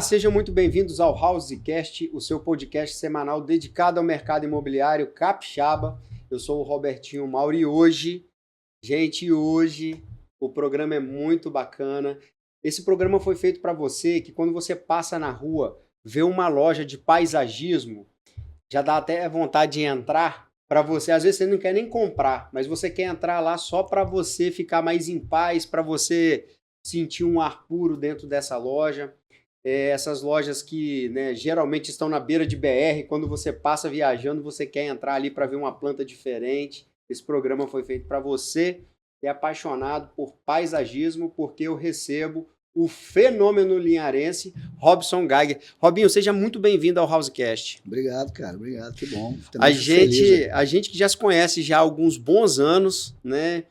Sejam muito bem-vindos ao Housecast, o seu podcast semanal dedicado ao mercado imobiliário capixaba. Eu sou o Robertinho Mauro e hoje o programa é muito bacana. Esse programa foi feito para você que quando você passa na rua, vê uma loja de paisagismo, já dá até vontade de entrar para você. Às vezes você não quer nem comprar, mas você quer entrar lá só para você ficar mais em paz, para você sentir um ar puro dentro dessa loja. Essas lojas que, né, geralmente estão na beira de BR, quando você passa viajando, você quer entrar ali para ver uma planta diferente. Esse programa foi feito para você que é apaixonado por paisagismo, porque eu recebo o fenômeno linharense, Robson Geiger. Robinho, seja muito bem-vindo ao Housecast. Obrigado, cara. Obrigado. Que bom. Também A gente que já se conhece já há alguns bons anos, né?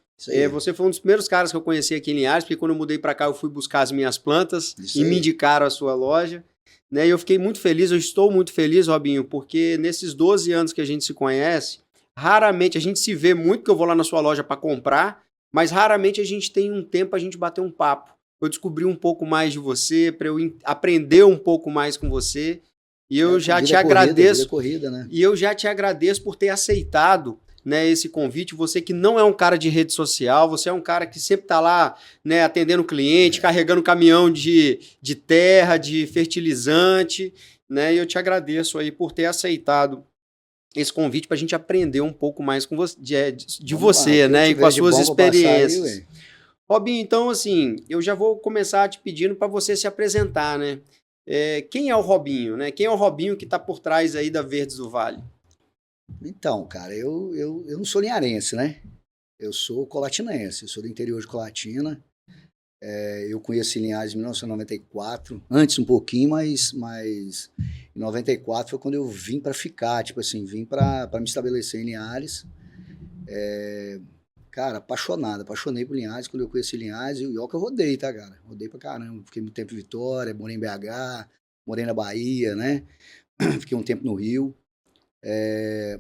Você foi um dos primeiros caras que eu conheci aqui em Linhares, porque quando eu mudei para cá eu fui buscar as minhas plantas e me indicaram a sua loja, né? E eu fiquei muito feliz, eu estou muito feliz, Robinho, porque nesses 12 anos que a gente se conhece, raramente a gente se vê muito, que eu vou lá na sua loja para comprar, mas raramente a gente tem um tempo a gente bater um papo. Eu descobri um pouco mais de você, para eu aprender um pouco mais com você, e eu já te agradeço. Corrida, né? E eu já te agradeço por ter aceitado, né, esse convite. Você que não é um cara de rede social, você é um cara que sempre está lá, né, atendendo o cliente, carregando caminhão de terra, de fertilizante, né, e eu te agradeço aí por ter aceitado esse convite para a gente aprender um pouco mais com você, de você, né, e com as suas experiências. Aí, Robinho, então, assim, eu já vou começar te pedindo para você se apresentar, né? Quem é o Robinho, né? Quem é o Robinho que está por trás aí da Verdes do Vale? Então, cara, eu não sou linharense, né? Eu sou colatinense, eu sou do interior de Colatina. Eu conheci Linhares em 1994, antes um pouquinho, mas em 94 foi quando eu vim para ficar, tipo assim, vim para me estabelecer em Linhares. Cara, apaixonei por Linhares quando eu conheci Linhares, e o que eu rodei, tá, cara? Rodei pra caramba, fiquei muito tempo em Vitória, morei em BH, morei na Bahia, né? Fiquei um tempo no Rio.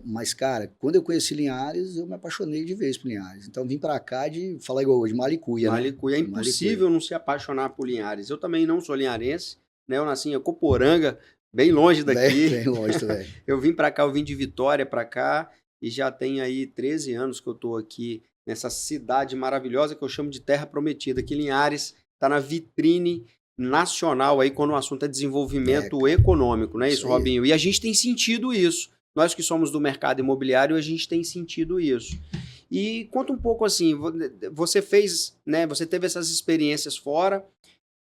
Mas, cara, quando eu conheci Linhares, eu me apaixonei de vez por Linhares. Então, vim pra cá de, falar igual hoje, Malicuia, né? É impossível não se apaixonar por Linhares. Eu também não sou linharense, né? Eu nasci em Coporanga, bem longe daqui. Bem longe também. Eu vim pra cá, eu vim de Vitória pra cá, e já tem aí 13 anos que eu tô aqui nessa cidade maravilhosa que eu chamo de Terra Prometida, que Linhares tá na vitrine nacional aí quando o assunto é desenvolvimento econômico, não é isso, Robinho? E a gente tem sentido isso. Nós que somos do mercado imobiliário, a gente tem sentido isso. E conta um pouco assim, você fez, né, você teve essas experiências fora,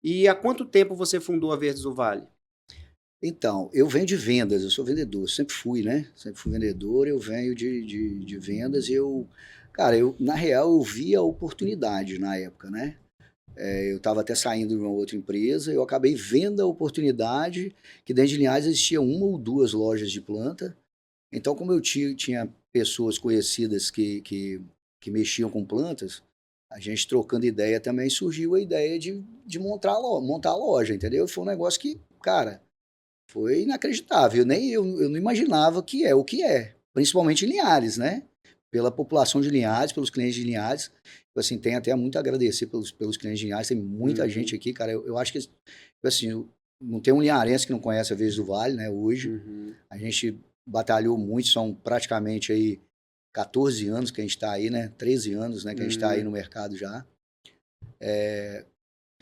e há quanto tempo você fundou a Verdes do Vale? Então, eu venho de vendas, eu sou vendedor, sempre fui, né? Sempre fui vendedor, eu venho de vendas e cara, na real, eu vi a oportunidade na época, né? Eu estava até saindo de uma outra empresa, eu acabei vendo a oportunidade que dentro de Linhares existia uma ou duas lojas de planta. Então, como eu tinha pessoas conhecidas que mexiam com plantas, a gente trocando ideia também surgiu a ideia de montar a loja, entendeu? Foi um negócio que, cara, foi inacreditável. Eu não imaginava que é o que é, principalmente em Linhares, né? Pela população de Linhares, pelos clientes de Linhares. Assim, tem até muito a agradecer pelos clientes de Linhares, tem muita gente aqui, cara. Eu acho que, assim, não tem um linharense que não conhece a Verdes do Vale, né? Hoje, a gente batalhou muito, são praticamente aí 14 anos que a gente está aí, né? 13 anos, né? Que a gente está aí no mercado já.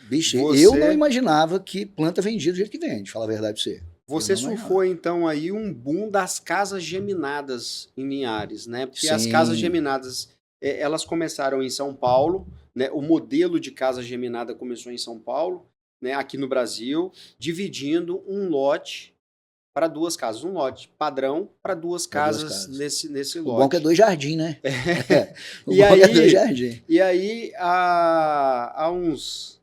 Bicho, eu não imaginava que planta vendia do jeito que vende, falar a verdade pra você. Você surfou, então, aí um boom das casas geminadas em Linhares, né? Porque Sim. as casas geminadas, elas começaram em São Paulo, né? O modelo de casa geminada começou em São Paulo, né? Aqui no Brasil, dividindo um lote para duas casas. Um lote padrão para duas casas nesse lote. O bom que é 2 jardins, né? E aí, há uns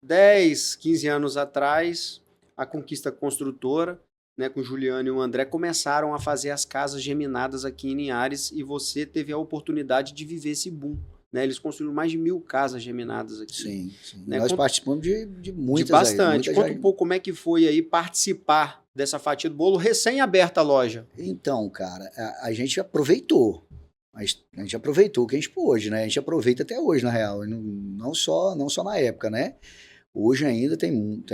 10, 15 anos atrás, a Conquista Construtora, né, com o Juliano e o André, começaram a fazer as casas geminadas aqui em Linhares e você teve a oportunidade de viver esse boom. Né? Eles construíram mais de 1.000 casas geminadas aqui. Sim. Né? Nós participamos de muitas. De bastante. Conta um pouco como é que foi aí participar dessa fatia do bolo recém-aberta a loja. Então, cara, a gente aproveitou. A gente aproveitou o que a gente pôde, né? A gente aproveita até hoje, na real. Não só na época, né? Hoje ainda tem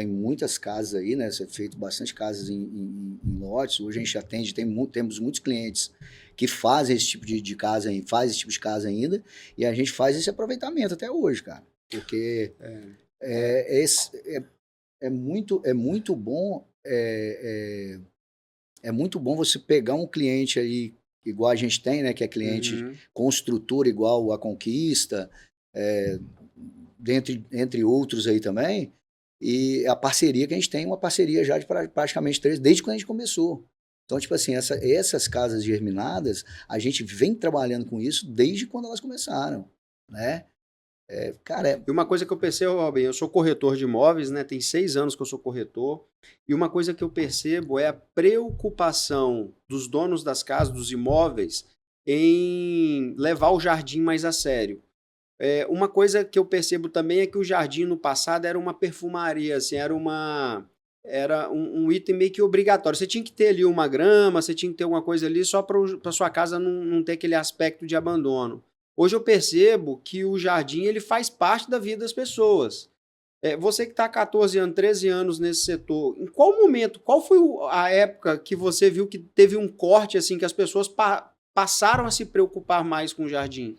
muitas casas aí, né? Você feito bastante casas em lotes. Hoje a gente atende, temos muitos clientes que fazem esse tipo de casa, faz esse tipo de casa ainda, e a gente faz esse aproveitamento até hoje, cara. Porque é muito bom, é muito bom você pegar um cliente aí, igual a gente tem, né? Que é cliente construtor igual a Conquista, entre outros aí também, e a parceria que a gente tem, uma parceria já de praticamente desde quando a gente começou. Então, tipo assim, essas casas germinadas, a gente vem trabalhando com isso desde quando elas começaram, né? Cara, E uma coisa que eu percebo, Robin, eu sou corretor de imóveis, né? Tem 6 anos que eu sou corretor. E uma coisa que eu percebo é a preocupação dos donos das casas, dos imóveis, em levar o jardim mais a sério. Uma coisa que eu percebo também é que o jardim no passado era uma perfumaria, assim, era um item meio que obrigatório. Você tinha que ter ali uma grama, você tinha que ter alguma coisa ali só para sua casa não ter aquele aspecto de abandono. Hoje eu percebo que o jardim ele faz parte da vida das pessoas. Você que está há 14 anos, 13 anos nesse setor, em qual momento, qual foi a época que você viu que teve um corte, assim, que as pessoas passaram a se preocupar mais com o jardim?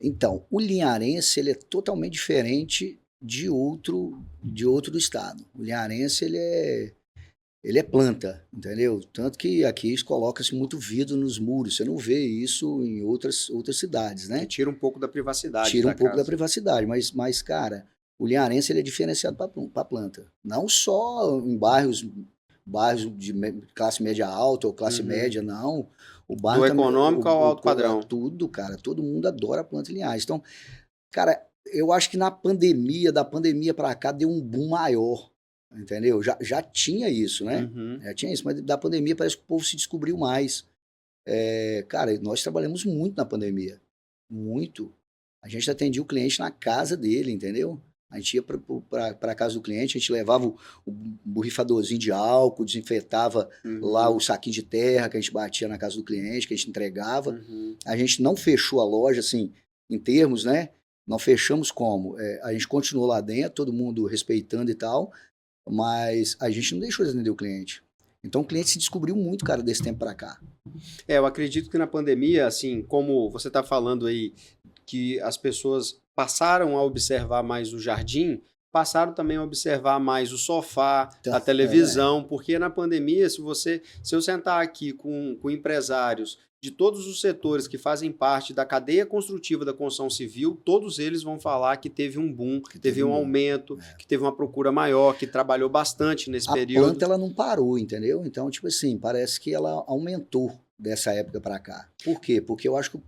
então, o linharense ele é totalmente diferente de outro do estado. O linharense ele é planta, entendeu? Tanto que aqui coloca-se muito vidro nos muros. Você não vê isso em outras cidades, Que né? tira um pouco da privacidade Tira um da pouco da casa. privacidade, mas cara, o linharense ele é diferenciado para planta. Não só em bairros de classe média alta ou classe média, não. O bairro Do também, econômico ao alto padrão. tudo, cara, todo mundo adora planta e linhagem. Então, cara, eu acho que da pandemia para cá deu um boom maior, entendeu? Já tinha isso, né? Uhum. Já tinha isso, mas da pandemia parece que o povo se descobriu mais. Cara, nós trabalhamos muito na pandemia, muito. A gente atendia o cliente na casa dele, entendeu? A gente ia para a casa do cliente, a gente levava o borrifadorzinho de álcool, desinfetava lá o saquinho de terra que a gente batia na casa do cliente, que a gente entregava. Uhum. A gente não fechou a loja, assim, em termos, né? Não fechamos como? A gente continuou lá dentro, todo mundo respeitando e tal, mas a gente não deixou de atender o cliente. Então o cliente se descobriu muito, cara, desse tempo para cá. Eu acredito que na pandemia, assim, como você está falando aí, que as pessoas passaram a observar mais o jardim, passaram também a observar mais o sofá, Então, a televisão, porque na pandemia, se eu sentar aqui com empresários de todos os setores que fazem parte da cadeia construtiva da construção civil, todos eles vão falar que teve um boom, que teve um aumento, que teve uma procura maior, que trabalhou bastante nesse período. A planta ela não parou, entendeu? Então, tipo assim, parece que ela aumentou dessa época para cá. Por quê? Porque eu acho que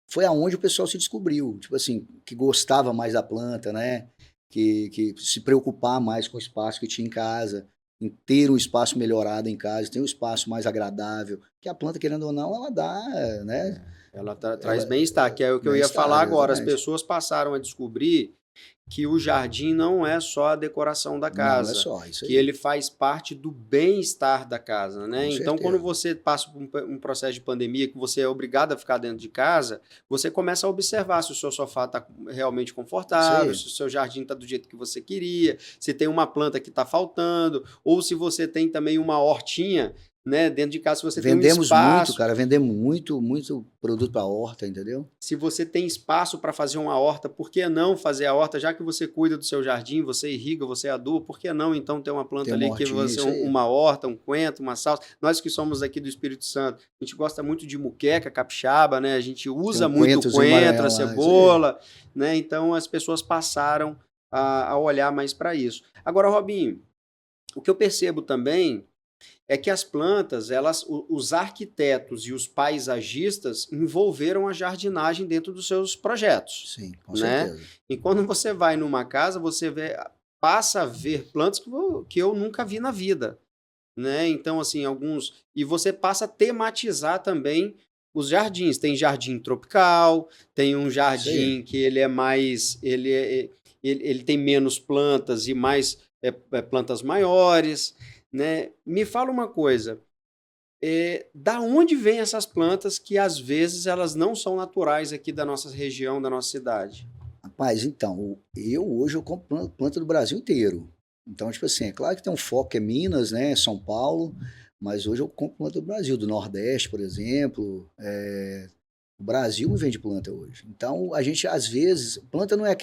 foi aonde o pessoal se descobriu, tipo assim, que gostava mais da planta, né? Que se preocupar mais com o espaço que tinha em casa, em ter um espaço melhorado em casa, ter um espaço mais agradável, que a planta, querendo ou não, ela dá, né? Ela traz bem-estar, que é o que eu ia falar agora. As pessoas passaram a descobrir que o jardim não é só a decoração da casa, não é só isso aí. que ele faz parte do bem-estar da casa, né? Com Então, certeza. quando você passa por um processo de pandemia, que você é obrigado a ficar dentro de casa, você começa a observar se o seu sofá está realmente confortável, se o seu jardim está do jeito que você queria, se tem uma planta que está faltando, ou se você tem também uma hortinha, né? Dentro de casa, se você tem um espaço. Muito, cara, vendemos muito produto para horta, entendeu? Se você tem espaço para fazer uma horta, por que não fazer a horta? Já que você cuida do seu jardim, você irriga, você aduba, por que não então ter uma planta ali que você uma horta, um coentro, uma salsa? Nós que somos aqui do Espírito Santo, a gente gosta muito de muqueca, capixaba, né? A gente usa muito coentro, a cebola, né? Então as pessoas passaram a olhar mais para isso. Agora, Robinho, o que eu percebo também é que as plantas, os arquitetos e os paisagistas envolveram a jardinagem dentro dos seus projetos. Sim, com certeza. E quando você vai numa casa, você passa a ver plantas que eu nunca vi na vida, né? Então, assim, e você passa a tematizar também os jardins. Tem jardim tropical, tem um jardim que ele é mais, ele tem menos plantas e mais plantas maiores. Né? Me fala uma coisa, da onde vêm essas plantas que às vezes elas não são naturais aqui da nossa região, da nossa cidade? Rapaz, então, hoje eu compro planta do Brasil inteiro. Então, tipo assim, é claro que tem um foco que é Minas, né, São Paulo, mas hoje eu compro planta do Brasil, do Nordeste, por exemplo. O Brasil me vende planta hoje. Então, a gente, às vezes, planta não é,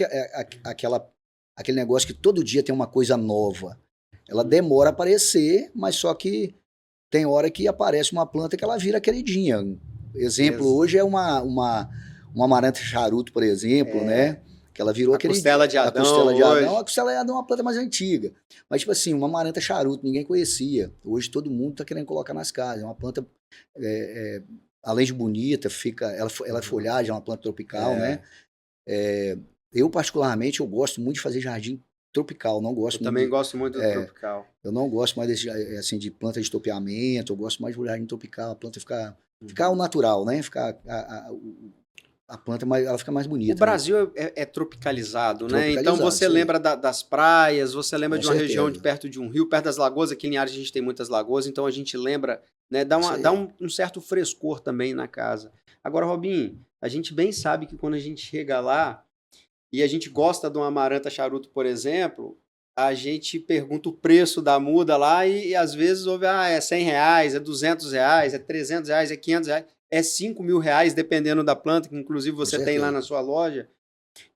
aquele negócio que todo dia tem uma coisa nova. Ela demora a aparecer, mas só que tem hora que aparece uma planta que ela vira queridinha. Exemplo, hoje é uma amaranta charuto, por exemplo, né? Que ela virou A costela de a Adão costela de Adão. hoje. A costela de Adão é uma planta mais antiga. Mas, tipo assim, uma amaranta charuto, ninguém conhecia. Hoje todo mundo tá querendo colocar nas casas. É uma planta, além de bonita, ela é folhagem, é uma planta tropical, né? Eu, particularmente, eu gosto muito de fazer jardim tropical. Não Eu gosto muito também gosto muito do tropical. eu não gosto mais desse, assim, de planta de topeamento, eu gosto mais de jardim tropical, a planta ficar ao natural, né? Ficar a planta mais, ela fica mais bonita. O Brasil, né? é tropicalizado, né? Então você isso aí. lembra das praias, você lembra Com de uma certeza. região perto de um rio, perto das lagoas. Aqui em Linhares a gente tem muitas lagoas, então a gente lembra, né? Dá um certo frescor também na casa. Agora, Robinho, a gente bem sabe que quando a gente chega lá e a gente gosta de uma amaranta charuto, por exemplo, a gente pergunta o preço da muda lá e às vezes ouve, é R$100, é R$200, é R$300, é R$500, é R$5.000, dependendo da planta, que inclusive você tem lá na sua loja.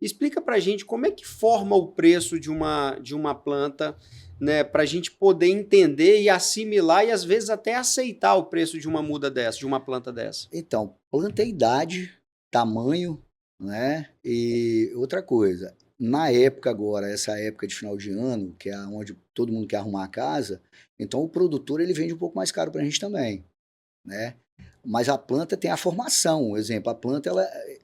Explica pra gente como é que forma o preço de uma planta, né, pra gente poder entender e assimilar e às vezes até aceitar o preço de uma muda dessa, de uma planta dessa. Então, planta é idade, tamanho, né? E outra coisa, na época agora, essa época de final de ano, que é onde todo mundo quer arrumar a casa, então o produtor ele vende um pouco mais caro pra gente também, né? Mas a planta tem a formação, por exemplo, a planta,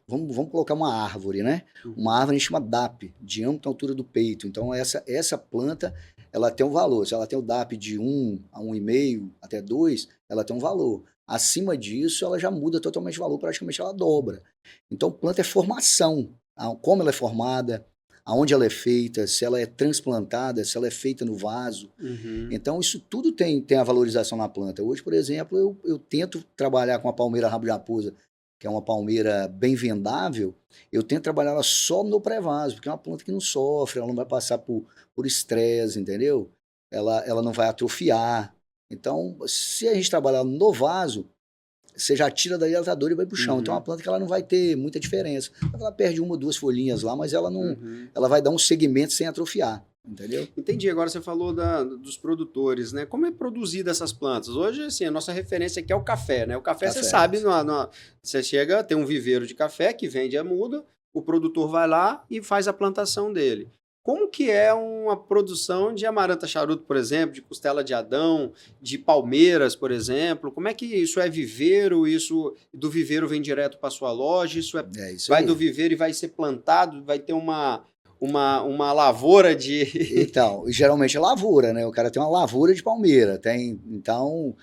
vamos colocar uma árvore, né? Uma árvore a gente chama DAP, diâmetro à altura do peito. Então essa planta, ela tem um valor. Se ela tem o DAP de 1 a 1,5 até 2, ela tem um valor. Acima disso, ela já muda totalmente o valor, praticamente ela dobra. Então planta é formação, como ela é formada, aonde ela é feita, se ela é transplantada, se ela é feita no vaso. Então, isso tudo tem a valorização na planta. Hoje, por exemplo, eu tento trabalhar com a palmeira rabo de raposa, que é uma palmeira bem vendável, eu tento trabalhar ela só no pré-vaso, porque é uma planta que não sofre, ela não vai passar por estresse, entendeu? Ela não vai atrofiar. Então, se a gente trabalhar no vaso, você já tira dali, ela tá dura e vai pro chão. Então é uma planta que ela não vai ter muita diferença. Ela perde uma ou duas folhinhas lá, mas ela não. Ela vai dar um segmento sem atrofiar. Entendeu? Entendi. Agora você falou dos produtores, né? Como é produzida essas plantas? Hoje, assim, a nossa referência aqui é o café, né? O café, você sabe, você chega, tem um viveiro de café que vende a muda, o produtor vai lá e faz a plantação dele. Como que é uma produção de amaranta charuto, por exemplo, de costela de Adão, de palmeiras, por exemplo? Como é que isso é viveiro? Isso do viveiro vem direto para sua loja? Isso vai do viveiro e vai ser plantado? Vai ter uma lavoura de... Então, geralmente é lavoura, né? O cara tem uma lavoura de palmeira. Então,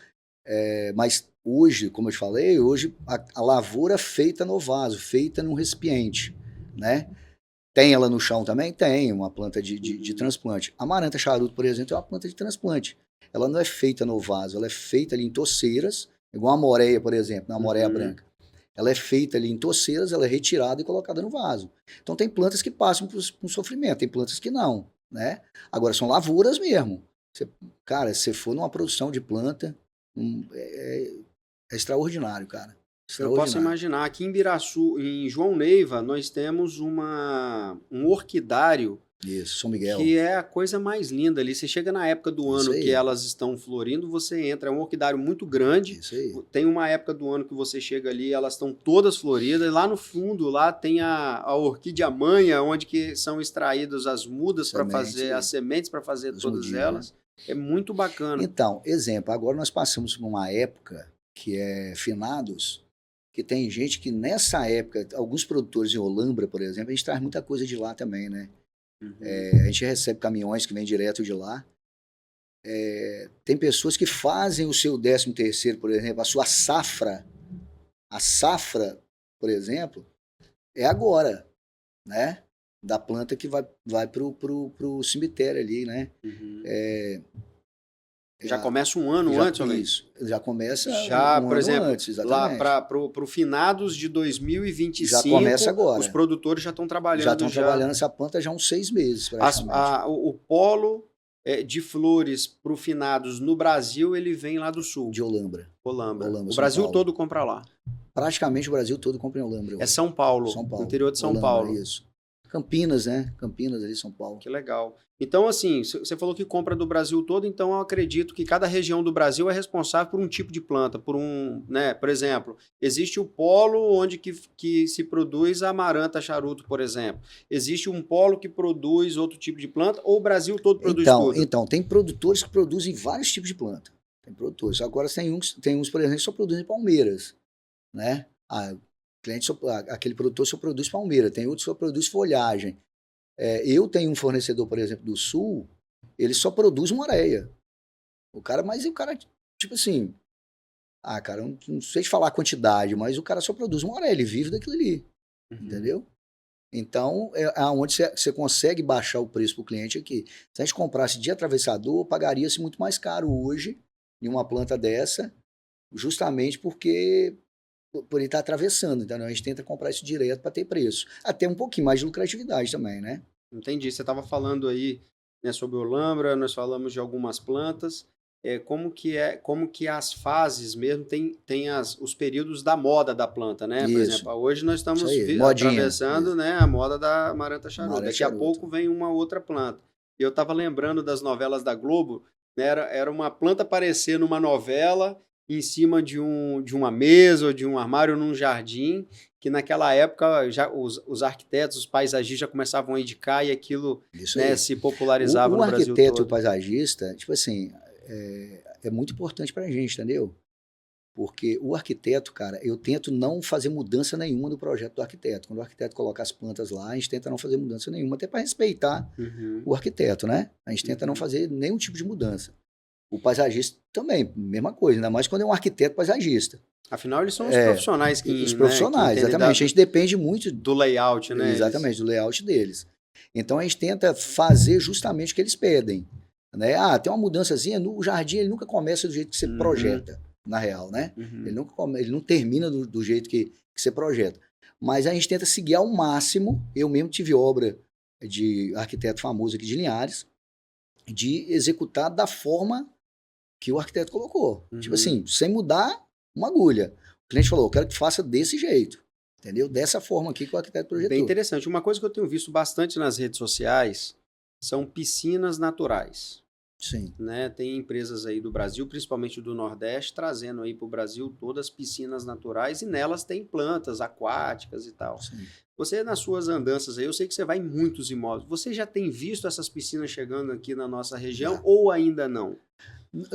mas hoje, como eu te falei, hoje a lavoura é feita no vaso, feita num recipiente, né? Tem ela no chão também? Tem, uma planta de transplante. A amaranta charuto, por exemplo, é uma planta de transplante. Ela não é feita no vaso, ela é feita ali em toceiras, igual a moreia, por exemplo, a moreia branca. Ela é feita ali em toceiras, ela é retirada e colocada no vaso. Então tem plantas que passam por um sofrimento, tem plantas que não, né? Agora são lavouras mesmo. Cara, se você for numa produção de planta, é extraordinário, cara. Eu posso imaginar, aqui em Biraçu, em João Neiva, nós temos um orquidário. Isso, São Miguel. Que é a coisa mais linda ali. Você chega na época do ano que elas estão florindo, você entra, é um orquidário muito grande. Isso aí. Tem uma época do ano que você chega ali, elas estão todas floridas. E lá no fundo, lá tem a orquídea manha, onde que são extraídas as mudas para fazer as sementes, para fazer todas elas. É muito bacana. Então, exemplo, agora nós passamos por uma época que é finados, que tem gente que nessa época, alguns produtores em Olambra, por exemplo, a gente traz muita coisa de lá também, né? A gente recebe caminhões que vêm direto de lá. Tem pessoas que fazem o seu 13º, por exemplo, a sua safra. A safra, por exemplo, é agora, né? Da planta que vai pro cemitério ali, né? Já começa um ano antes, ou isso, já começa já, um por ano exemplo, antes, lá exatamente. para o finados de Já 2025, começa agora. os produtores já estão Já trabalhando. estão trabalhando essa planta já há uns 6 meses, praticamente. O polo de flores para o finados no Brasil, ele vem lá do sul. De Olambra. Olambra. O São Brasil Paulo. todo compra lá. Praticamente o Brasil todo compra em Olambra. É São Paulo, São Paulo. no interior de São Olambra, Paulo. Isso. Campinas, né? Campinas ali, São Paulo. Que legal. Então, assim, você falou que compra do Brasil todo, então eu acredito que cada região do Brasil é responsável por um tipo de planta, por exemplo, existe o polo onde que se produz a amaranta charuto, por exemplo. Existe um polo que produz outro tipo de planta, ou o Brasil todo produz tudo? Então, tem produtores que produzem vários tipos de planta. Tem produtores. Agora tem uns, por exemplo, que só produzem palmeiras, né? Aquele produtor só produz palmeira, tem outros que só produz folhagem. Eu tenho um fornecedor, por exemplo, do Sul, ele só produz moreia. Mas o cara, tipo assim, cara, não sei te falar a quantidade, mas o cara só produz moreia, ele vive daquilo ali, entendeu? Então, onde você consegue baixar o preço para o cliente aqui. Se a gente comprasse de atravessador, pagaria-se muito mais caro hoje em uma planta dessa, justamente porque por ele estar atravessando, então a gente tenta comprar isso direto para ter preço. Até um pouquinho mais de lucratividade também, né? Entendi. Você estava falando aí, né, sobre o Olambra, nós falamos de algumas plantas. Como que as fases mesmo tem os períodos da moda da planta, né? Por Isso. exemplo, hoje nós estamos atravessando, né, a moda da amaranta charuto. Daqui a pouco vem uma outra planta. Eu estava lembrando das novelas da Globo, né, era uma planta aparecer numa novela em cima de uma mesa ou de um armário num jardim, que naquela época já os arquitetos, os paisagistas já começavam a indicar e aquilo, né, se popularizava no Brasil todo. O arquiteto e o paisagista, tipo assim, é muito importante pra gente, entendeu? Porque o arquiteto, cara, eu tento não fazer mudança nenhuma no projeto do arquiteto. Quando o arquiteto coloca as plantas lá, a gente tenta não fazer mudança nenhuma, até para respeitar o arquiteto, né? A gente tenta não fazer nenhum tipo de mudança. O paisagista também, mesma coisa, ainda mais quando é um arquiteto paisagista. Afinal, eles são os profissionais que... Os profissionais, né, exatamente. A gente depende muito... do layout, né? Exatamente, do layout deles. Então, a gente tenta fazer justamente o que eles pedem. Né? Tem uma mudançazinha, no jardim ele nunca começa do jeito que você projeta, na real, né? Ele não termina do jeito que você projeta. Mas a gente tenta seguir ao máximo. Eu mesmo tive obra de arquiteto famoso aqui de Linhares, de executar da forma que o arquiteto colocou. Tipo assim, sem mudar uma agulha. O cliente falou, eu quero que faça desse jeito. Entendeu? Dessa forma aqui que o arquiteto projetou. Bem interessante. Uma coisa que eu tenho visto bastante nas redes sociais são piscinas naturais. Sim. Né? Tem empresas aí do Brasil, principalmente do Nordeste, trazendo aí para o Brasil todas as piscinas naturais e nelas tem plantas aquáticas e tal. Sim. Você, nas suas andanças aí, eu sei que você vai em muitos imóveis. Você já tem visto essas piscinas chegando aqui na nossa região ou ainda não?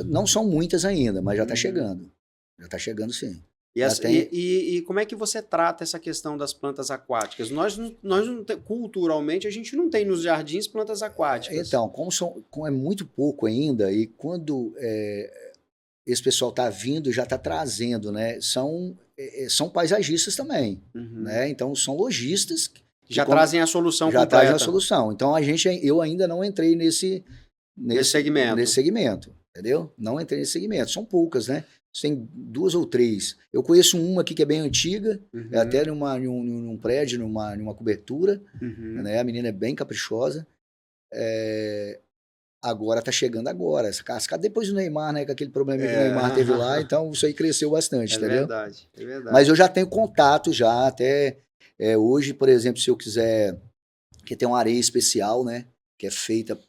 Não são muitas ainda, mas já está chegando. Já está chegando, sim. E como é que você trata essa questão das plantas aquáticas? Nós não culturalmente, a gente não tem nos jardins plantas aquáticas. Então, como é muito pouco ainda, e quando esse pessoal está vindo, já está trazendo, né? São paisagistas também, né? Então, são lojistas já trazem a solução já completa. Trazem a solução. Então, eu ainda não entrei nesse segmento, entendeu? Não entrei nesse segmento. São poucas, né? Tem 2 ou 3. Eu conheço uma aqui que é bem antiga, até num prédio, numa cobertura. Né? A menina é bem caprichosa. Agora tá chegando agora. Essa cascata, depois do Neymar, né? Com aquele problema que o Neymar teve lá, então isso aí cresceu bastante, entendeu? Verdade, é verdade. Mas eu já tenho contato já, até hoje, por exemplo, se eu quiser, que tem uma areia especial, né? Que é feita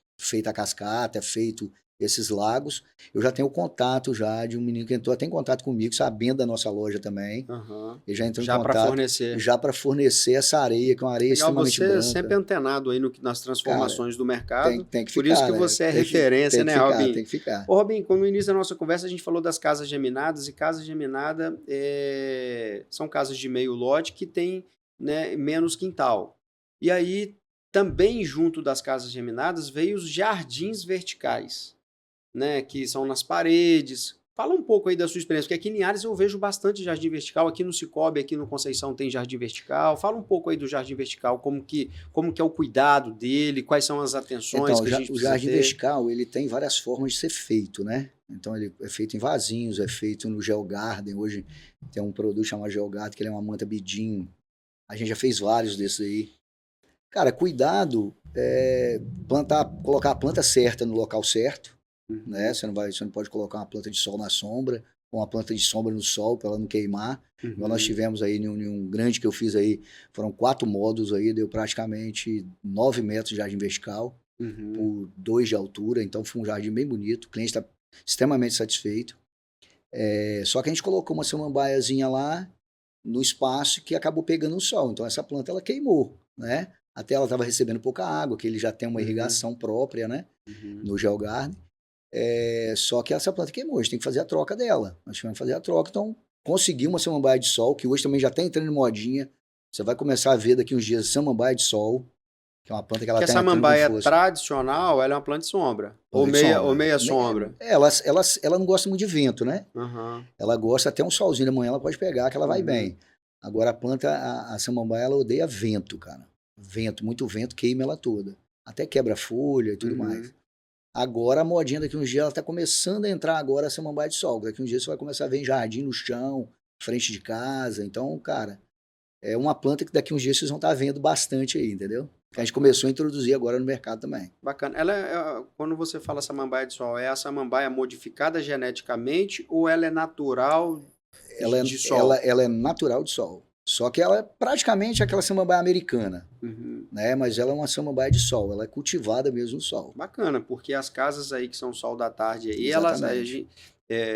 a cascata, é feito esses lagos, eu já tenho contato já de um menino que entrou até em contato comigo, sabendo da nossa loja também. Ele já entrou em contato. Já para fornecer essa areia, que é uma areia extremamente branca. Você é sempre antenado aí nas transformações do mercado. Tem que ficar, por isso que você é referência, né, Robin? Tem que ficar. Ô, Robin, quando no início da nossa conversa a gente falou das casas geminadas, e casas geminadas são casas de meio lote que tem, né, menos quintal. E aí, também junto das casas geminadas, veio os jardins verticais. Né, que são nas paredes. Fala um pouco aí da sua experiência, porque aqui em Linhares eu vejo bastante jardim vertical, aqui no Cicobi, aqui no Conceição tem jardim vertical. Fala um pouco aí do jardim vertical, como que é o cuidado dele, quais são as atenções que a gente precisa ter. O jardim vertical, ele tem várias formas de ser feito, né? Então ele é feito em vasinhos, é feito no Geogarden. Hoje tem um produto chamado Geogarden, que ele é uma manta bidinho. A gente já fez vários desses aí. Cara, cuidado, colocar a planta certa no local certo, né? Você não pode colocar uma planta de sol na sombra, ou uma planta de sombra no sol para ela não queimar. Igual nós tivemos aí em um grande que eu fiz aí, foram 4 módulos aí, deu praticamente 9 metros de jardim vertical, por 2 de altura, então foi um jardim bem bonito, o cliente está extremamente satisfeito. Só que a gente colocou uma samambaiazinha lá no espaço que acabou pegando o sol, então essa planta ela queimou, né? Até ela estava recebendo pouca água, que ele já tem uma irrigação própria, né? No Geogarden. Só que essa planta queimou, a gente tem que fazer a troca dela. Nós tivemos que fazer a troca, então consegui uma samambaia de sol, que hoje também já está entrando em modinha. Você vai começar a ver daqui uns dias samambaia de sol, que é uma planta que ela está entrando com força. A samambaia tradicional, ela é uma planta de sombra. Ou meia sombra. Ela não gosta muito de vento, né? Ela gosta até um solzinho da manhã, ela pode pegar, que ela vai bem. Agora a planta, a samambaia, ela odeia vento, cara. Vento, muito vento, queima ela toda. Até quebra folha e tudo mais. Agora a modinha daqui uns dias, ela está começando a entrar agora a samambaia de sol. Daqui uns dias você vai começar a ver em jardim no chão, frente de casa. Então, cara, é uma planta que daqui uns dias vocês vão estar vendo bastante aí, entendeu? Que a gente começou a introduzir agora no mercado também. Bacana. Quando você fala samambaia de sol, é a samambaia modificada geneticamente ou ela é natural de sol? Ela é natural de sol. Só que ela é praticamente aquela samambaia americana, né? Mas ela é uma samambaia de sol, ela é cultivada mesmo no sol. Bacana, porque as casas aí que são sol da tarde aí,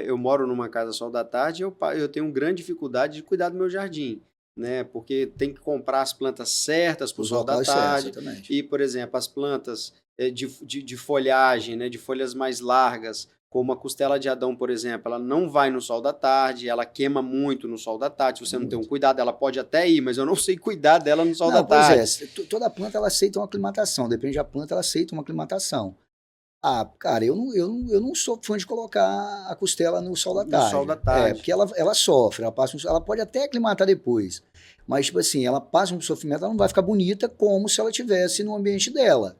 eu moro numa casa sol da tarde e eu tenho grande dificuldade de cuidar do meu jardim, né? Porque tem que comprar as plantas certas para o sol da tarde. E, por exemplo, as plantas de folhagem, né? De folhas mais largas, como a costela de Adão, por exemplo, ela não vai no sol da tarde, ela queima muito no sol da tarde. Se você não tem um cuidado, ela pode até ir, mas eu não sei cuidar dela no sol da tarde. Toda planta ela aceita uma aclimatação, depende da planta, ela aceita uma aclimatação. Cara, eu não sou fã de colocar a costela no sol da tarde. No sol da tarde. Porque ela sofre, ela pode até aclimatar depois, mas tipo assim, ela passa um sofrimento, ela não vai ficar bonita como se ela estivesse no ambiente dela.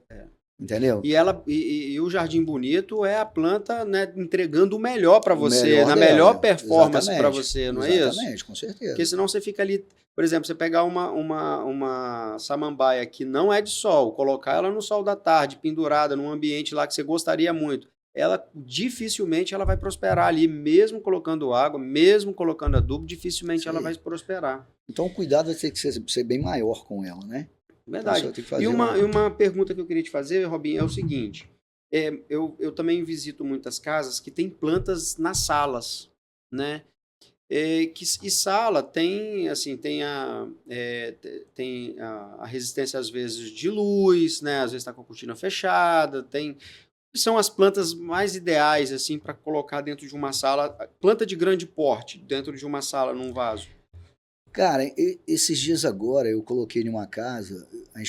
Entendeu? E o jardim bonito é a planta, né, entregando o melhor para você, na melhor performance para você, não é isso? Exatamente, com certeza. Porque senão você fica ali, por exemplo, você pegar uma samambaia que não é de sol, colocar ela no sol da tarde, pendurada num ambiente lá que você gostaria muito, ela dificilmente ela vai prosperar ali, mesmo colocando água, mesmo colocando adubo, dificilmente ela vai prosperar. Então o cuidado vai ter que ser bem maior com ela, né? Verdade. E uma pergunta que eu queria te fazer, Robinho, é o seguinte. Eu também visito muitas casas que tem plantas nas salas, né? E sala tem, assim, tem a resistência, às vezes, de luz, né? Às vezes está com a cortina fechada, são as plantas mais ideais, assim, para colocar dentro de uma sala, planta de grande porte, dentro de uma sala, num vaso. Cara, esses dias agora eu coloquei em uma casa, a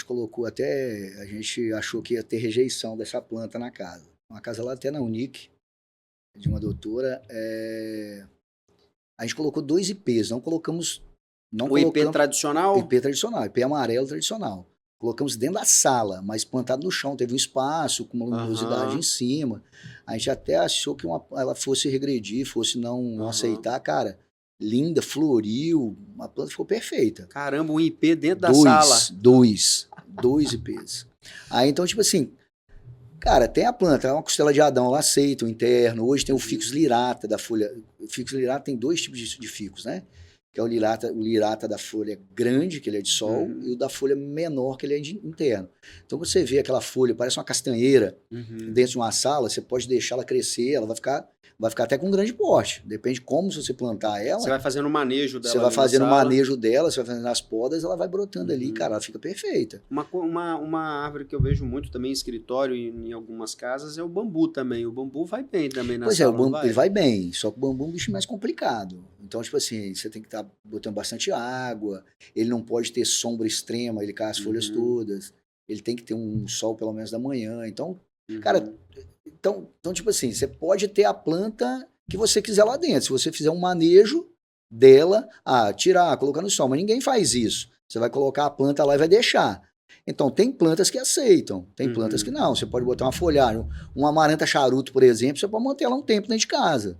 gente achou que ia ter rejeição dessa planta na casa. Uma casa lá até na Unic, de uma doutora, a gente colocou 2 IPs, não colocamos... IP tradicional? IP tradicional, IP amarelo tradicional. Colocamos dentro da sala, mas plantado no chão, teve um espaço com uma luminosidade em cima. A gente até achou que ela fosse regredir, fosse não aceitar, cara... Linda, floriu, a planta ficou perfeita. Caramba, um IP dentro da sala. 2 IPs. Aí, então, tipo assim, cara, tem a planta, é uma costela de Adão, ela aceita o interno. Hoje tem o ficus lirata da folha. O ficus lirata tem 2 tipos de ficus, né? Que é o lirata da folha grande, que ele é de sol, e o da folha menor, que ele é de interno. Então, quando você vê aquela folha, parece uma castanheira, dentro de uma sala, você pode deixar ela crescer, ela vai ficar até com um grande porte. Depende de como você plantar ela. Você vai fazendo o manejo dela. Você vai fazendo o manejo dela, você vai fazendo as podas, ela vai brotando ali, cara, ela fica perfeita. Uma árvore que eu vejo muito também em escritório, em algumas casas, é o bambu também. O bambu vai bem também na sala. Pois é, ele vai bem, só que o bambu é um bicho mais complicado. Então, tipo assim, você tem que estar botando bastante água, ele não pode ter sombra extrema, ele cai as folhas todas, ele tem que ter um sol pelo menos da manhã. Então, cara... Então, tipo assim, você pode ter a planta que você quiser lá dentro. Se você fizer um manejo dela, tirar, colocar no sol. Mas ninguém faz isso. Você vai colocar a planta lá e vai deixar. Então, tem plantas que aceitam, tem plantas que não. Você pode botar uma folhagem. Uma amaranta charuto, por exemplo, você pode manter ela um tempo dentro de casa.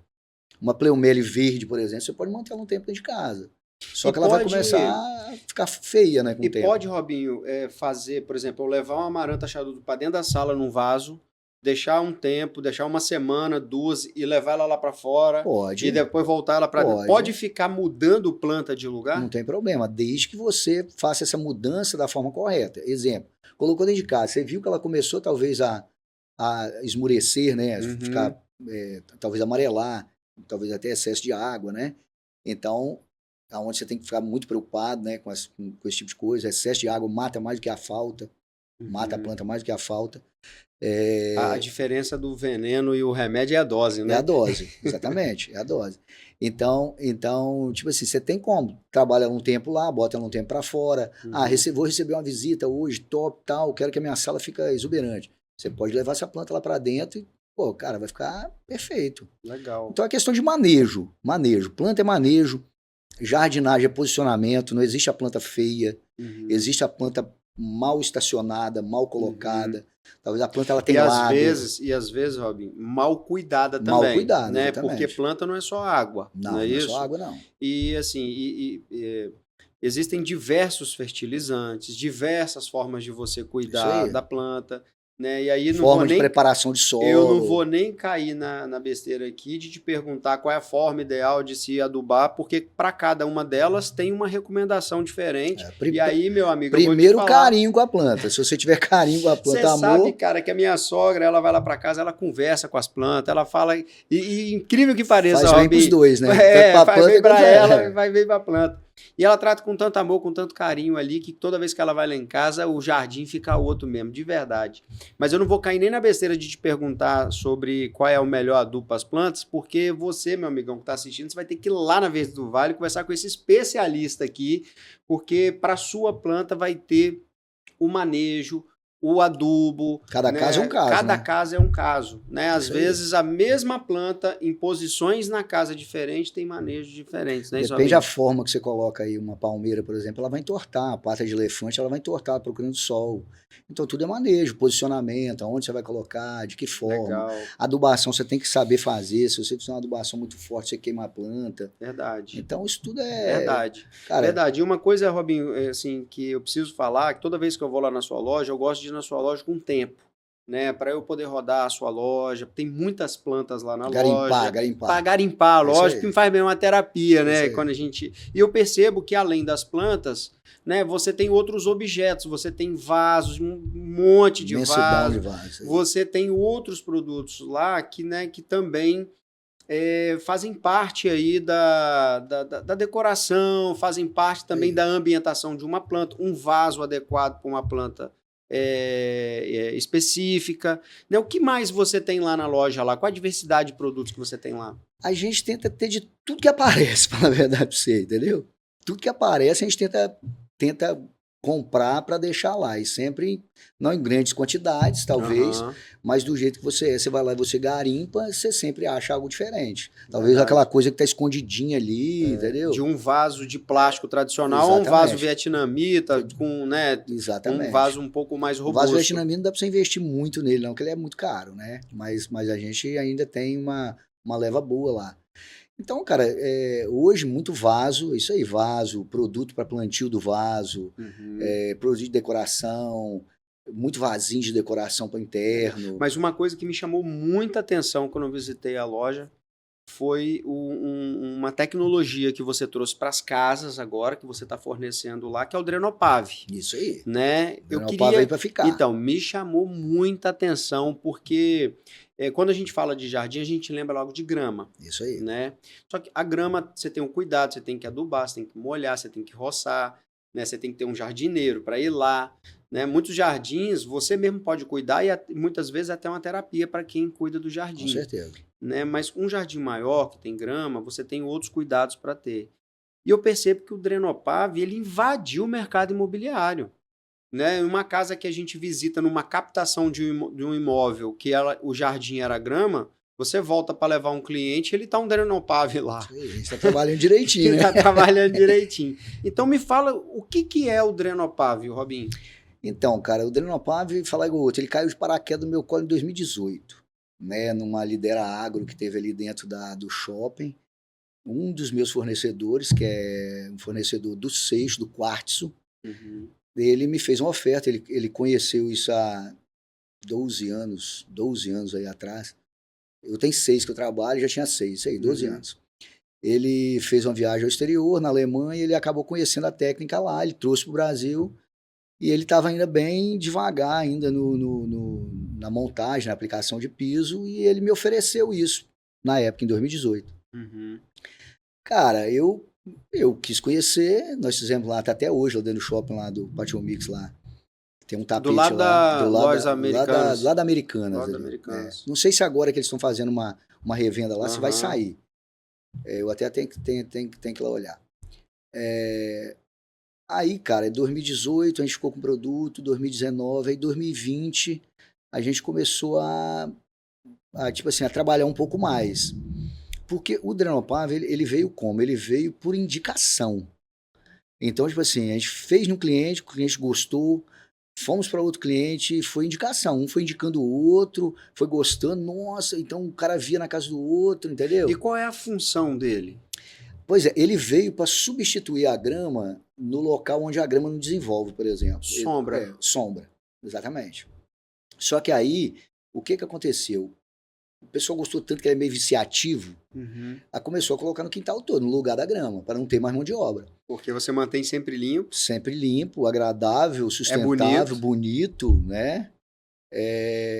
Uma pleumele verde, por exemplo, você pode manter ela um tempo dentro de casa. Só que ela vai começar a ficar feia, né, com o tempo. E pode, Robinho, fazer, por exemplo, eu levar uma amaranta charuto para dentro da sala num vaso, deixar um tempo, deixar uma semana, 2 e levar ela lá para fora. Pode. E depois voltar ela para dentro. Pode ficar mudando planta de lugar? Não tem problema, desde que você faça essa mudança da forma correta. Exemplo, colocou dentro de casa, você viu que ela começou talvez a esmurecer, né, ficar, talvez amarelar, talvez até excesso de água, né? Então, aonde você tem que ficar muito preocupado, né, com esse tipo de coisa. Excesso de água mata mais do que a falta, mata a planta mais do que a falta. A diferença do veneno e o remédio é a dose, né? É a dose, exatamente, é a dose. Então, tipo assim, você tem como trabalhar um tempo lá, bota ela um tempo para fora. Vou receber uma visita hoje, top, tal, quero que a minha sala fique exuberante. Você pode levar essa planta lá para dentro e, pô, cara, vai ficar perfeito. Legal. Então é questão de manejo. Planta é manejo, jardinagem é posicionamento, não existe a planta feia, existe a planta mal estacionada, mal colocada. Talvez a planta ela tenha lado. E às vezes, Robin, mal cuidada também. Mal cuidada, né? Exatamente. Porque planta não é só água. Não é isso? só água, não. E assim, existem diversos fertilizantes, diversas formas de você cuidar da planta. Né? E aí forma de preparação de solo. Eu não vou nem cair na besteira aqui de te perguntar qual é a forma ideal de se adubar, porque para cada uma delas tem uma recomendação diferente. E aí, meu amigo, primeiro carinho com a planta. Se você tiver carinho com a planta, amor... Você sabe, cara, que a minha sogra, ela vai lá para casa, ela conversa com as plantas, ela fala... E incrível que pareça, faz bem pros dois, né? Faz bem para ela e vai bem para a planta. E ela trata com tanto amor, com tanto carinho ali, que toda vez que ela vai lá em casa, o jardim fica outro mesmo, de verdade. Mas eu não vou cair nem na besteira de te perguntar sobre qual é o melhor adubo para as plantas, porque você, meu amigão que está assistindo, você vai ter que ir lá na Verde do Vale conversar com esse especialista aqui, porque para sua planta vai ter o manejo, o adubo. Cada caso é um caso. Cada caso é um caso. Né? Às vezes a mesma planta, em posições na casa diferentes, tem manejos diferentes. Né? Depende da forma que você coloca aí. Uma palmeira, por exemplo, ela vai entortar. A pata de elefante, ela vai entortar procurando sol. Então tudo é manejo, posicionamento, aonde você vai colocar, de que forma. Legal. Adubação você tem que saber fazer. Se você fizer uma adubação muito forte, você queima a planta. Verdade. Então isso tudo é... Verdade. Cara, verdade. E uma coisa, Robinho, assim, que eu preciso falar, que toda vez que eu vou lá na sua loja, eu gosto de ir na sua loja com tempo, né? Para eu poder rodar a sua loja. Tem muitas plantas lá na loja. Para garimpar a loja, que me faz bem uma terapia, né? Quando a gente... E eu percebo que além das plantas, né, você tem outros objetos, você tem vasos, um monte de vasos. Você tem outros produtos lá que, né, que também fazem parte aí da decoração, fazem parte também da ambientação de uma planta, um vaso adequado para uma planta específica. Né? O que mais você tem lá na loja? Qual a diversidade de produtos que você tem lá? A gente tenta ter de tudo que aparece, para a verdade para você, entendeu? Tudo que aparece a gente tenta comprar para deixar lá, e sempre não em grandes quantidades, talvez, mas do jeito que você vai lá e você garimpa, você sempre acha algo diferente. Talvez aquela coisa que tá escondidinha ali, entendeu? De um vaso de plástico tradicional a um vaso vietnamita, com, né, um vaso um pouco mais robusto. O vaso vietnamita não dá para você investir muito nele, não, porque ele é muito caro, né? Mas a gente ainda tem uma leva boa lá. Então, cara, hoje muito vaso, isso aí, vaso, produto para plantio do vaso, produto de decoração, muito vasinho de decoração para interno. Mas uma coisa que me chamou muita atenção quando eu visitei a loja foi uma tecnologia que você trouxe para as casas agora, que você está fornecendo lá, que é o Drenopave. Isso aí. Né? Drenopave aí para ficar. Então, me chamou muita atenção, porque quando a gente fala de jardim, a gente lembra logo de grama. Isso aí. Né? Só que a grama, você tem um cuidado, você tem que adubar, você tem que molhar, você tem que roçar, né? Você tem que ter um jardineiro para ir lá. Né? Muitos jardins, você mesmo pode cuidar, e muitas vezes até uma terapia para quem cuida do jardim. Com certeza. Né? Mas um jardim maior, que tem grama, você tem outros cuidados para ter. E eu percebo que o Drenopave, ele invadiu o mercado imobiliário. Né? Uma casa que a gente visita numa captação de um imóvel, que o jardim era grama, você volta para levar um cliente, ele está um Drenopave lá. Sim, ele está trabalhando direitinho, né? Está trabalhando direitinho. Então me fala, o que é o Drenopave, Robinho? Então, cara, o Drenopave, falar igual o outro, ele caiu de paraquedas no meu colo em 2018, né? Numa Lidera Agro que teve ali dentro do shopping. Um dos meus fornecedores, que é um fornecedor do seixo, do quartzo, Uhum. ele me fez uma oferta. Ele conheceu isso há 12 anos aí atrás. Eu tenho 6 que eu trabalho, já tinha 6, isso aí, 12 Uhum. anos. Ele fez uma viagem ao exterior, na Alemanha, ele acabou conhecendo a técnica lá, ele trouxe para o Brasil e ele estava ainda bem devagar ainda na montagem, na aplicação de piso, e ele me ofereceu isso na época, em 2018. Uhum. Cara, eu quis conhecer, nós fizemos lá, tá até hoje, lá dentro do shopping lá do Patio Mix lá. Tem um Do tapete lado lá, da Lojas Americanas. lá da Americanas Lojas ali. É. Americanas. Não sei se agora que eles estão fazendo uma revenda lá, se vai Aham. sair. Eu até tenho que ir lá olhar. Aí, cara, em 2018 a gente ficou com o produto, 2019, aí 2020 a gente começou tipo assim, a trabalhar um pouco mais. Porque o Drenopave, ele veio como? Ele veio por indicação. Então, tipo assim, a gente fez no cliente, o cliente gostou, fomos para outro cliente, foi indicação. Um foi indicando o outro, foi gostando, nossa, então o cara via na casa do outro, E entendeu? qual é a função dele? Pois é, ele veio para substituir a grama no local onde a grama não desenvolve, por exemplo. Sombra. Sombra, exatamente. Só que aí, o que aconteceu? O pessoal gostou tanto que ele é meio viciativo, Uhum. aí começou a colocar no quintal todo, no lugar da grama, para não ter mais mão de obra. Porque você mantém sempre limpo. Sempre limpo, agradável, É sustentável, bonito. bonito, né?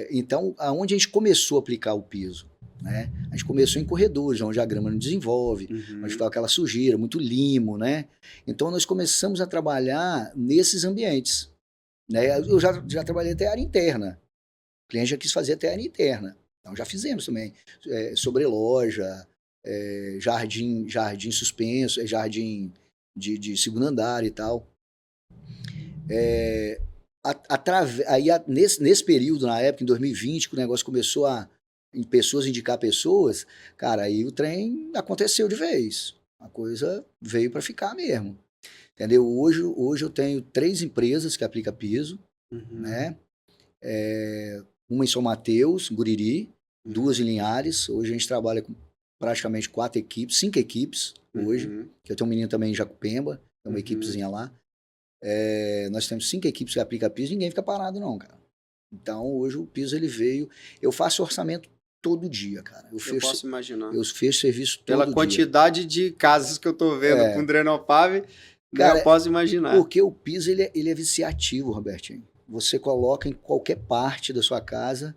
Então, aonde a gente começou a aplicar o piso? Né? A gente começou em corredores, onde a grama não desenvolve, onde Uhum. está aquela sujeira, muito limo, né? Então, nós começamos a trabalhar nesses ambientes. Né? Eu já trabalhei até área interna. O cliente já quis fazer até área interna. Então, já fizemos também. Sobreloja, jardim suspenso, jardim de segundo andar e tal. Aí, nesse período, na época, em 2020, que o negócio começou em pessoas indicar pessoas, cara, aí o trem aconteceu de vez. A coisa veio para ficar mesmo. Entendeu? Hoje eu tenho 3 empresas que aplicam piso, Uhum. né? Uma em São Mateus, Guriri, 2 Uhum. em Linhares. Hoje a gente trabalha com praticamente 4 equipes, 5 equipes hoje, Uhum. que eu tenho um menino também em Jacupemba, tem uma Uhum. equipezinha lá. Nós temos 5 equipes que aplicam piso, ninguém fica parado não, cara. Então hoje o piso ele veio, eu faço orçamento todo dia, cara. Eu posso imaginar. Eu fecho serviço Pela todo dia. quantidade de casas que eu tô vendo com Drenopave, né, eu Cara, posso imaginar. porque o piso ele é viciativo, Robertinho. Você coloca em qualquer parte da sua casa,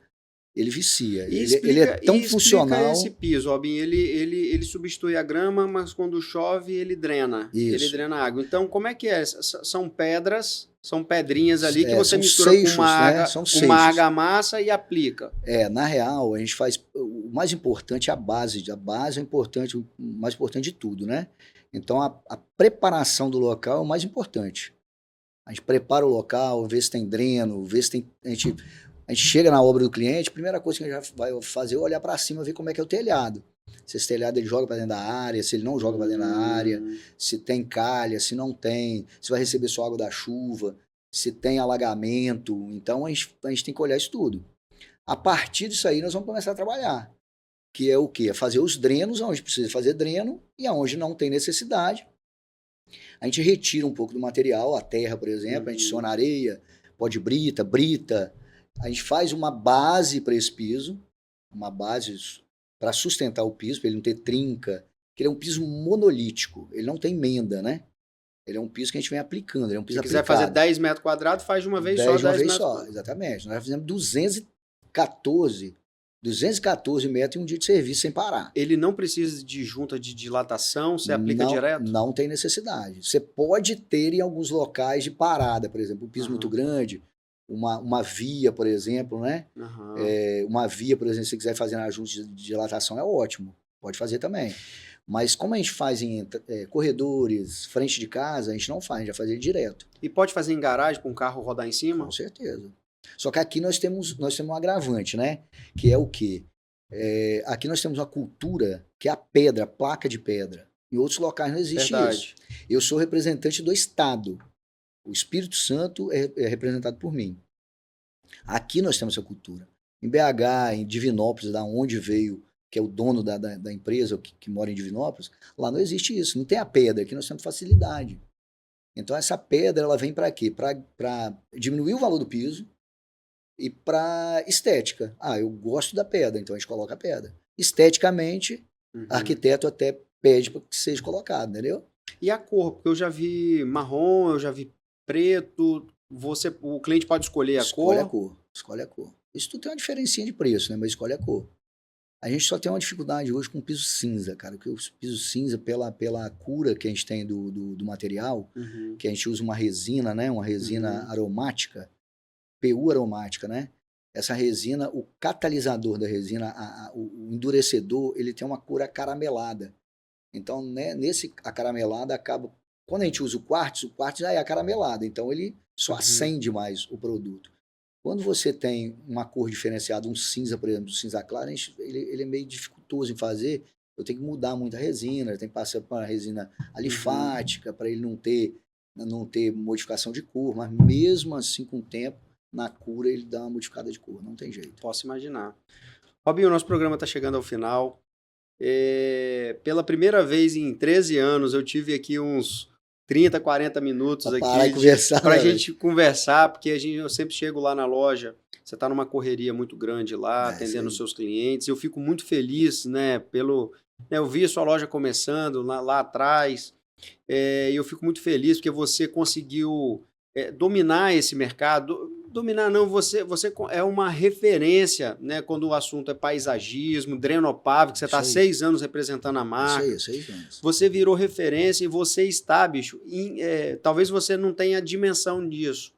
ele vicia. E Ele é explica, tão e explica esse funcional. piso, Robin. Ele substitui a grama, mas quando chove ele drena. Ele Isso. drena a água. Então, como é que é? São pedras, são pedrinhas ali que você São mistura com seixos, né? São uma seixos. argamassa e aplica. Na real, a gente faz. O mais importante é a base. A base é importante, o mais importante de tudo, né? Então, a preparação do local é o mais importante. A gente prepara o local, vê se tem dreno, vê se tem. A gente chega na obra do cliente, a primeira coisa que a gente vai fazer é olhar para cima, ver como é que é o telhado. Se esse telhado ele joga para dentro da área, se ele não joga para dentro da área, se tem calha, se não tem, se vai receber só água da chuva, se tem alagamento. Então a gente tem que olhar isso tudo. A partir disso aí, nós vamos começar a trabalhar. Que é o quê? É fazer os drenos onde precisa fazer dreno e aonde não tem necessidade. A gente retira um pouco do material, a terra, por exemplo, a gente adiciona areia, pó de brita. A gente faz uma base para esse piso, uma base para sustentar o piso, para ele não ter trinca, porque ele é um piso monolítico, ele não tem emenda, né? Ele é um piso que a gente vem aplicando, ele é um piso Se quiser fazer aplicado. 10 metros quadrados, faz de uma vez só 10 de uma 10 vez metros só, quadrados. exatamente. Nós já fizemos 214 metros em um dia de serviço sem parar. Ele não precisa de junta de dilatação, você aplica direto? Não tem necessidade. Você pode ter em alguns locais de parada, por exemplo, um piso muito grande, uma via, por exemplo, né? Uma via, por exemplo, se você quiser fazer na junta de dilatação, é ótimo. Pode fazer também. Mas como a gente faz em corredores, frente de casa, a gente não faz, a gente vai fazer ele direto. E pode fazer em garagem para um carro rodar em cima? Com certeza. Só que aqui nós temos um agravante, né? Que é o quê? Aqui nós temos uma cultura que é a pedra, a placa de pedra. Em outros locais não existe isso. Eu sou representante do Estado. O Espírito Santo é representado por mim. Aqui nós temos essa cultura. Em BH, em Divinópolis, da onde veio, que é o dono da empresa que mora em Divinópolis, lá não existe isso. Não tem a pedra, aqui nós temos facilidade. Então essa pedra ela vem para quê? Para diminuir o valor do piso e para estética. Ah, eu gosto da pedra, então a gente coloca a pedra. Esteticamente, arquiteto até pede para que seja colocado, entendeu? E a cor? Porque eu já vi marrom, eu já vi preto. O cliente pode escolher a cor? Escolhe a cor. Isso tudo tem uma diferencinha de preço, né? Mas escolhe a cor. A gente só tem uma dificuldade hoje com o piso cinza, cara. Porque o piso cinza, pela cura que a gente tem do material, que a gente usa uma resina, né? Uma resina aromática, PU aromática, né? Essa resina, o catalisador da resina, o endurecedor, ele tem uma cor acaramelada. Então, né, nesse acaramelado acaba... Quando a gente usa o quartzo já é acaramelado. Então, ele só acende mais o produto. Quando você tem uma cor diferenciada, um cinza, por exemplo, cinza claro, ele é meio dificultoso em fazer. Eu tenho que mudar muito a resina, eu tenho que passar para uma resina alifática, para ele não ter modificação de cor, mas mesmo assim, com o tempo, na cura, ele dá uma modificada de cor, não tem jeito. Posso imaginar. Robinho, o nosso programa está chegando ao final. Pela primeira vez em 13 anos, eu tive aqui uns 30, 40 minutos aqui para a gente conversar, porque eu sempre chego lá na loja, você está numa correria muito grande lá, atendendo os seus clientes, eu fico muito feliz, né, eu vi a sua loja começando lá atrás, e eu fico muito feliz porque você conseguiu dominar esse mercado. Dominar não, você é uma referência, né, quando o assunto é paisagismo, Drenopave, que você está há 6 anos representando a marca. Isso aí, 6 anos. Você virou referência e você está, bicho, talvez você não tenha dimensão disso,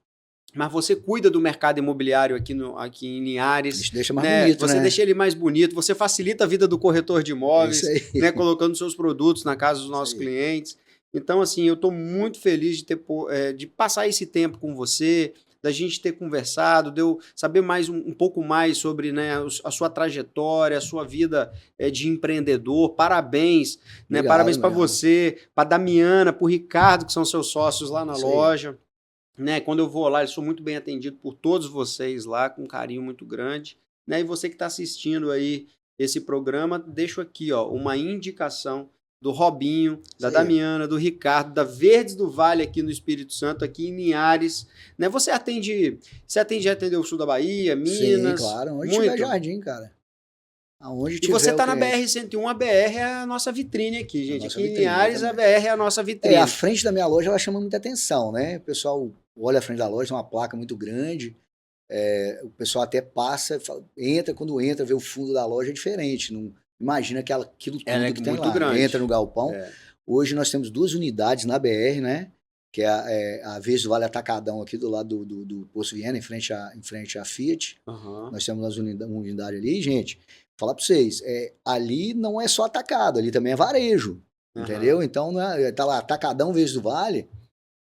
mas você cuida do mercado imobiliário aqui em Linhares. Isso deixa mais bonito, você deixa ele mais bonito, você facilita a vida do corretor de imóveis, né, colocando seus produtos na casa dos nossos clientes. Então, assim, eu estou muito feliz de passar esse tempo com você, da gente ter conversado, de eu saber mais um pouco mais sobre, né, a sua trajetória, a sua vida de empreendedor. Parabéns, né? Parabéns para você, para Damiana, para o Ricardo, que são seus sócios lá na loja. Né? Quando eu vou lá, eu sou muito bem atendido por todos vocês lá, com um carinho muito grande. Né? E você que está assistindo aí esse programa, deixo aqui uma indicação do Robinho, da Damiana, do Ricardo, da Verdes do Vale aqui no Espírito Santo, aqui em Linhares. Né? Você atende o sul da Bahia, Minas? Sim, claro. Onde tiver jardim, cara. Aonde e você está na BR-101, a BR é a nossa vitrine aqui, gente. Aqui em Linhares, a BR é a nossa vitrine. A frente da minha loja, ela chama muita atenção, né? O pessoal olha a frente da loja, tem uma placa muito grande. O pessoal até passa, quando entra, vê o fundo da loja, é diferente. Não imagina aquilo tudo que tem lá. Grande. Entra no galpão. Hoje nós temos 2 unidades na BR, né? Que é a Verdes do Vale Atacadão, aqui do lado do Poço Viena, em frente à Fiat. Nós temos uma unidade ali, gente. Falar para vocês, ali não é só atacado, ali também é varejo, entendeu? Então, tá lá, Atacadão Verdes do Vale,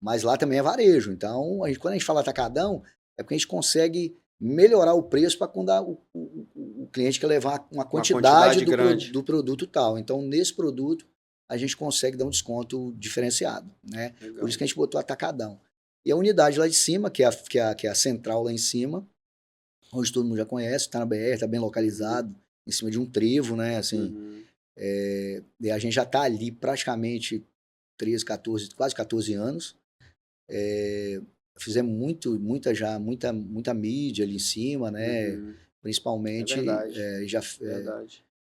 mas lá também é varejo. Então, quando a gente fala atacadão, é porque a gente consegue melhorar o preço para quando o cliente quer levar uma quantidade do produto tal. Então, nesse produto, a gente consegue dar um desconto diferenciado, né? Legal. Por isso que a gente botou atacadão. E a unidade lá de cima, que é a central lá em cima, onde todo mundo já conhece, está na BR, está bem localizado, em cima de um trevo, né? Assim, e a gente já está ali praticamente 13, 14, quase 14 anos. Fizemos muita mídia ali em cima, né? Principalmente,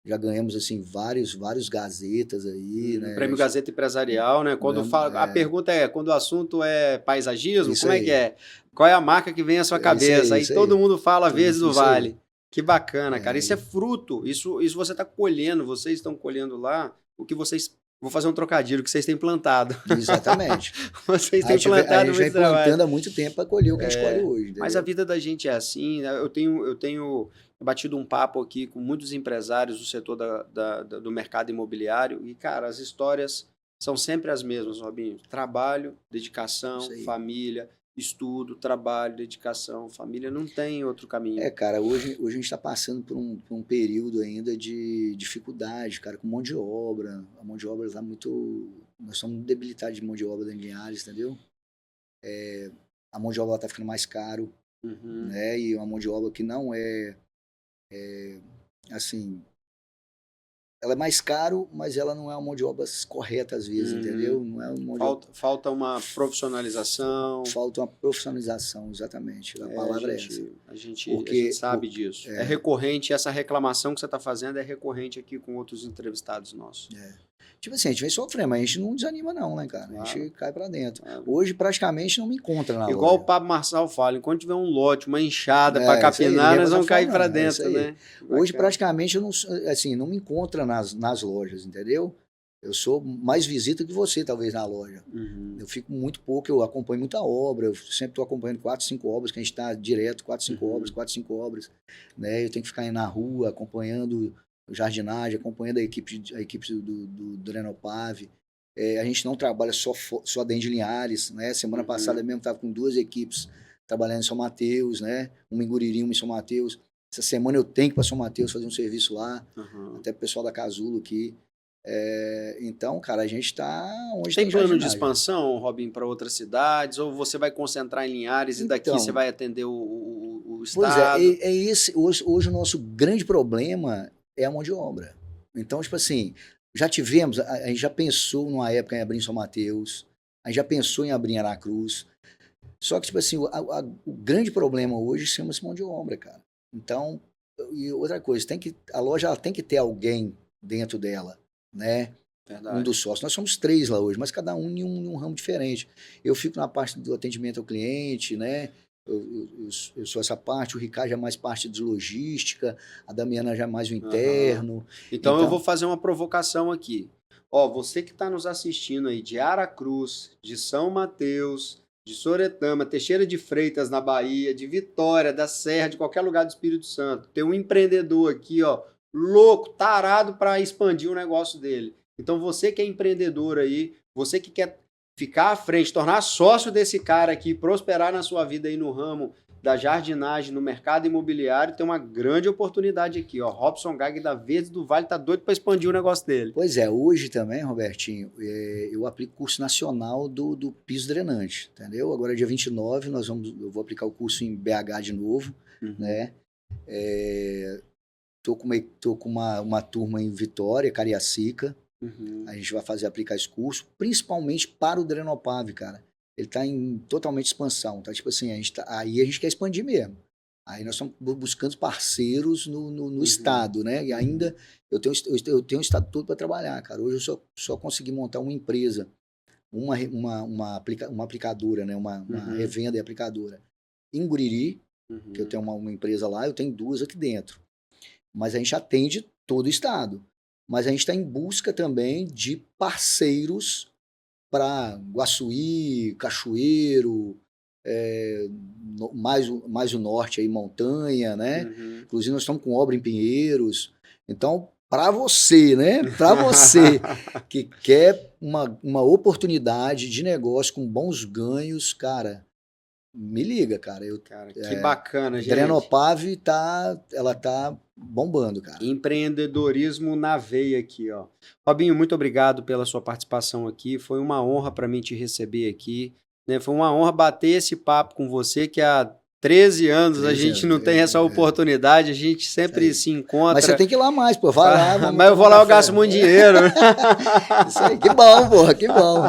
já ganhamos assim vários gazetas aí, né? Prêmio Gazeta Empresarial, né? Quando a pergunta é, quando o assunto é paisagismo, como é que é? Qual é a marca que vem à sua cabeça? Aí todo mundo fala Verdes do Vale. Que bacana, cara. Isso é fruto. Isso você está colhendo, vocês estão colhendo lá o que vocês... Vou fazer um trocadilho, que vocês têm plantado. Exatamente. Vocês têm plantado muito trabalho. A gente vem plantando há muito tempo para colher o que a gente colhe hoje. Entendeu? Mas a vida da gente é assim. Né? Eu tenho batido um papo aqui com muitos empresários do setor do mercado imobiliário e, cara, as histórias são sempre as mesmas, Robinho. Trabalho, dedicação, família, estudo, trabalho, dedicação, família, não tem outro caminho. Cara, hoje a gente está passando por um período ainda de dificuldade, cara, com mão de obra. A mão de obra está muito... Nós estamos debilitados de mão de obra em Linhares, entendeu? A mão de obra está ficando mais caro, né? E uma mão de obra que não assim, ela é mais caro, mas ela não é uma mão de obra correta às vezes, entendeu? Não é uma mão de obra... Falta uma profissionalização. Falta uma profissionalização, exatamente. A palavra é essa. A gente sabe disso. É recorrente, essa reclamação que você está fazendo é recorrente aqui com outros entrevistados nossos. Tipo assim, a gente vem sofrendo, mas a gente não desanima não, né, cara? Claro. A gente cai pra dentro. Hoje, praticamente, não me encontra na Igual loja. o Pablo Marçal fala, enquanto tiver um lote, uma enxada para capinar, nós vamos cair para dentro, né? Hoje, praticamente, eu não me encontra nas lojas, entendeu? Eu sou mais visita que você, talvez, na loja. Eu fico muito pouco, eu acompanho muita obra, eu sempre estou acompanhando 4, 5 obras, que a gente está direto, 4, 5 obras, 4, 5 obras, né? Eu tenho que ficar aí na rua, acompanhando jardinagem, acompanhando a equipe do Drenopave. A gente não trabalha só dentro de Linhares, né? Semana passada mesmo estava com 2 equipes trabalhando em São Mateus, né? Uma em Guriri, uma em São Mateus. Essa semana eu tenho que ir para São Mateus fazer um serviço lá, até o pessoal da Casulo aqui. Então, cara, a gente está onde tem plano de expansão, Robinho, para outras cidades? Ou você vai concentrar em Linhares e daqui você vai atender o estado? Pois é esse. Hoje o nosso grande problema é a mão de obra. Então, tipo assim, já tivemos, a gente já pensou numa época em abrir em São Mateus, a gente já pensou em abrir em Aracruz. Só que, tipo assim, o grande problema hoje chama-se mão de obra, cara. Então, e outra coisa, a loja ela tem que ter alguém dentro dela, né? Verdade. Um dos sócios. Nós somos 3 lá hoje, mas cada um em um ramo diferente. Eu fico na parte do atendimento ao cliente, né? Eu sou essa parte, o Ricardo já é mais parte de logística, a Damiana já é mais o interno. Então eu vou fazer uma provocação aqui. Ó, você que está nos assistindo aí de Aracruz, de São Mateus, de Soretama, Teixeira de Freitas na Bahia, de Vitória, da Serra, de qualquer lugar do Espírito Santo, tem um empreendedor aqui, ó, louco, tarado para expandir o negócio dele. Então você que é empreendedor aí, você que quer ficar à frente, tornar sócio desse cara aqui, prosperar na sua vida aí no ramo da jardinagem, no mercado imobiliário, tem uma grande oportunidade aqui, ó. Robson Gag da Verdes do Vale tá doido para expandir o negócio dele. Pois é, hoje também, Robertinho, eu aplico o curso nacional do piso drenante, entendeu? Agora dia 29 eu vou aplicar o curso em BH de novo, né? Tô com uma turma em Vitória, Cariacica. A gente vai aplicar esse curso, principalmente para o Drenopave, cara. Ele está em totalmente expansão, tá? Tipo assim, aí a gente quer expandir mesmo. Aí nós estamos buscando parceiros no estado, né? E ainda eu tenho um estado todo para trabalhar, cara. Hoje eu só consegui montar uma empresa, uma aplicadora, né? Uma revenda e aplicadora em Guriri, que eu tenho uma empresa lá, eu tenho 2 aqui dentro. Mas a gente atende todo o estado. Mas a gente está em busca também de parceiros para Guaçuí, Cachoeiro, mais o norte aí, montanha, né? Inclusive nós estamos com obra em Pinheiros. Então, para você, né? Para você que quer uma oportunidade de negócio com bons ganhos, cara, me liga, cara. Que bacana, gente. Drenopave ela tá bombando, cara. Empreendedorismo na veia aqui, ó. Robinho, muito obrigado pela sua participação aqui. Foi uma honra para mim te receber aqui, né? Foi uma honra bater esse papo com você, que há 13 anos a gente não tem essa oportunidade, a gente sempre se encontra. Mas você tem que ir lá mais, pô, vai lá. Mas eu vou lá, eu gasto muito dinheiro. Isso aí, que bom, porra, que bom.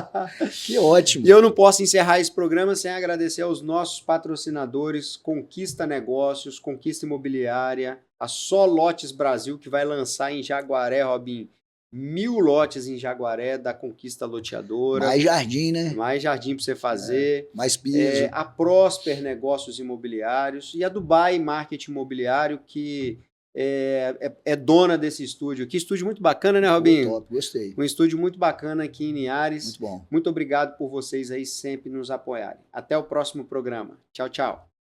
Que ótimo. E eu não posso encerrar esse programa sem agradecer aos nossos patrocinadores, Conquista Negócios, Conquista Imobiliária, a Só Lotes Brasil, que vai lançar em Jaguaré, Robinho, 1000 lotes em Jaguaré da Conquista Loteadora. Mais jardim, né? Mais jardim para você fazer. Mais piso. A Prosper Negócios Imobiliários e a Dubai Marketing Imobiliário, que é dona desse estúdio. Que estúdio muito bacana, né, Robinho? Top, gostei. Um estúdio muito bacana aqui em Linhares. Muito bom. Muito obrigado por vocês aí sempre nos apoiarem. Até o próximo programa. Tchau, tchau.